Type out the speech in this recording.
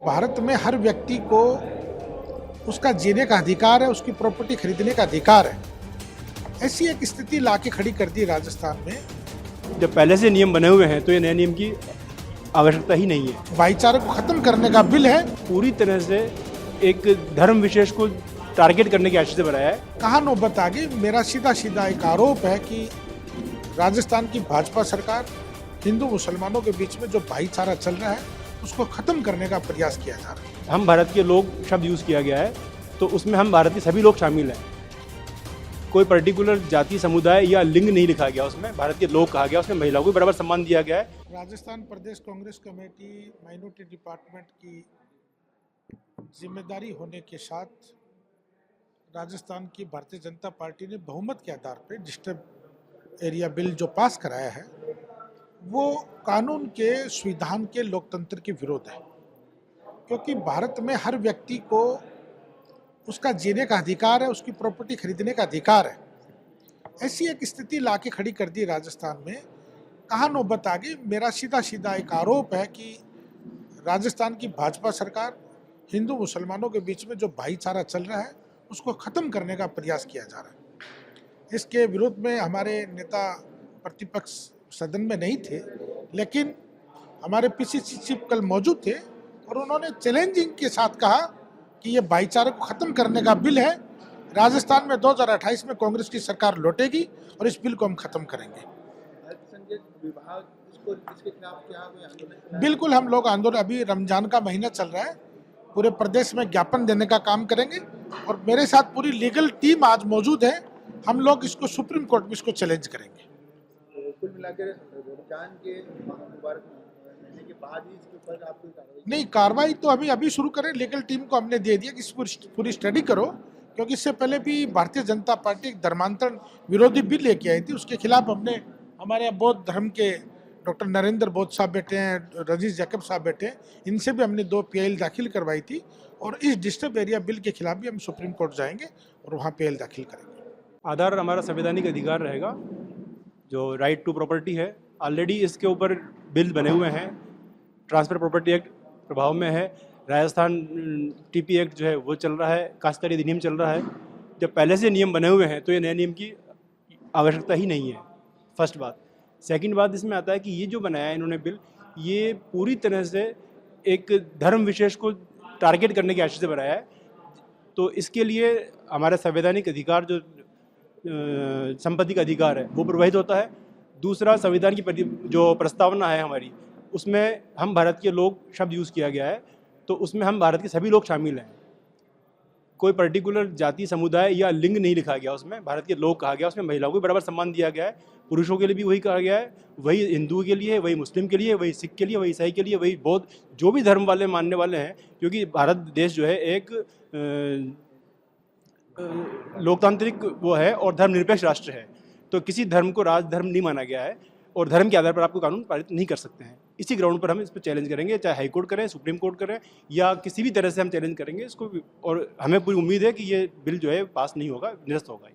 भारत में हर व्यक्ति को उसका जीने का अधिकार है, उसकी प्रॉपर्टी खरीदने का अधिकार है। ऐसी एक स्थिति लाके खड़ी कर दी राजस्थान में। जब पहले से नियम बने हुए हैं तो ये नए नियम की आवश्यकता ही नहीं है। भाईचारे को खत्म करने का बिल है। पूरी तरह से एक धर्म विशेष को टारगेट करने की आशय से बनाया है। कहाँ नौबत आ गई। मेरा सीधा सीधा एक आरोप है कि राजस्थान की भाजपा सरकार हिंदू मुसलमानों के बीच में जो भाईचारा चल रहा है उसको खत्म करने का प्रयास किया जा रहा है। हम भारत के लोग शब्द यूज़ किया गया है, तो उसमें हम भारत के सभी लोग शामिल हैं। कोई पर्टिकुलर जाति समुदाय या लिंग नहीं लिखा गया, उसमें भारत के लोग कहा गया, उसमें महिलाओं को बराबर सम्मान दिया गया है। राजस्थान प्रदेश कांग्रेस कमेटी माइनॉरिटी डिपार्टमेंट की जिम्मेदारी होने के साथ राजस्थान की भारतीय जनता पार्टी ने बहुमत के आधार पर डिस्टर्ब एरिया बिल जो पास कराया है वो कानून के संविधान के लोकतंत्र के विरोध है, क्योंकि भारत में हर व्यक्ति को उसका जीने का अधिकार है, उसकी प्रॉपर्टी खरीदने का अधिकार है। ऐसी एक स्थिति लाके खड़ी कर दी राजस्थान में। कहाँ नौबत आ गई। मेरा सीधा सीधा एक आरोप है कि राजस्थान की भाजपा सरकार हिंदू मुसलमानों के बीच में जो भाईचारा चल रहा है उसको खत्म करने का प्रयास किया जा रहा है। इसके विरोध में हमारे नेता प्रतिपक्ष सदन में नहीं थे, लेकिन हमारे पीसीसी चीफ कल मौजूद थे और उन्होंने चैलेंजिंग के साथ कहा कि ये भाईचारे को खत्म करने का बिल है। राजस्थान में 2028 में कांग्रेस की सरकार लौटेगी और इस बिल को हम खत्म करेंगे। बिल्कुल, हम लोग आंदोलन, अभी रमजान का महीना चल रहा है, पूरे प्रदेश में ज्ञापन देने का काम करेंगे और मेरे साथ पूरी लीगल टीम आज मौजूद है। हम लोग इसको सुप्रीम कोर्ट में इसको चैलेंज करेंगे। कुल मिलाकर रमजान के मुबारक महीने के बाद ही इसके ऊपर आप कोई कार्रवाई नहीं, कार्रवाई तो अभी शुरू करें। लीगल टीम को हमने दे दिया कि इस पूरी स्टडी करो, क्योंकि इससे पहले भी भारतीय जनता पार्टी एक धर्मांतरण विरोधी बिल लेके आई थी, उसके खिलाफ हमने, हमारे यहाँ बौद्ध धर्म के डॉक्टर नरेंद्र बौद्ध साहब बैठे हैं, रजीज जैकब साहब बैठे हैं, इनसे भी हमने 2 PIL दाखिल करवाई थी और इस डिस्टर्ब एरिया बिल के खिलाफ भी हम सुप्रीम कोर्ट जाएंगे और वहाँ PIL दाखिल करेंगे। आधार हमारा संवैधानिक अधिकार रहेगा, जो राइट टू प्रॉपर्टी है। ऑलरेडी इसके ऊपर बिल बने हुए हैं। ट्रांसफर प्रॉपर्टी एक्ट प्रभाव में है, राजस्थान TP एक्ट जो है वो चल रहा है, काश्तकारी अधिनियम चल रहा है। जब पहले से नियम बने हुए हैं तो ये नए नियम की आवश्यकता ही नहीं है, फर्स्ट बात। सेकंड बात इसमें आता है कि ये जो बनाया है इन्होंने बिल, ये पूरी तरह से एक धर्म विशेष को टारगेट करने की आशय से बनाया है। तो इसके लिए हमारा संवैधानिक अधिकार, जो संपत्ति का अधिकार है, वो प्रभावित होता है। दूसरा, संविधान की जो प्रस्तावना है हमारी, उसमें हम भारत के लोग शब्द यूज़ किया गया है, तो उसमें हम भारत के सभी लोग शामिल हैं। कोई पर्टिकुलर जाति समुदाय या लिंग नहीं लिखा गया, उसमें भारत के लोग कहा गया, उसमें महिलाओं को बराबर सम्मान दिया गया है। पुरुषों के लिए भी वही कहा गया है, वही हिंदू के लिए, वही मुस्लिम के लिए, वही सिख के लिए, वही ईसाई के लिए, वही बौद्ध, जो भी धर्म वाले मानने वाले हैं। क्योंकि भारत देश जो है एक लोकतांत्रिक वो है और धर्मनिरपेक्ष राष्ट्र है, तो किसी धर्म को राजधर्म नहीं माना गया है और धर्म के आधार पर आपको कानून पारित नहीं कर सकते हैं। इसी ग्राउंड पर हम इस पर चैलेंज करेंगे, चाहे हाई कोर्ट करें, सुप्रीम कोर्ट करें, या किसी भी तरह से हम चैलेंज करेंगे इसको। और हमें पूरी उम्मीद है कि ये बिल जो है पास नहीं होगा, निरस्त होगा।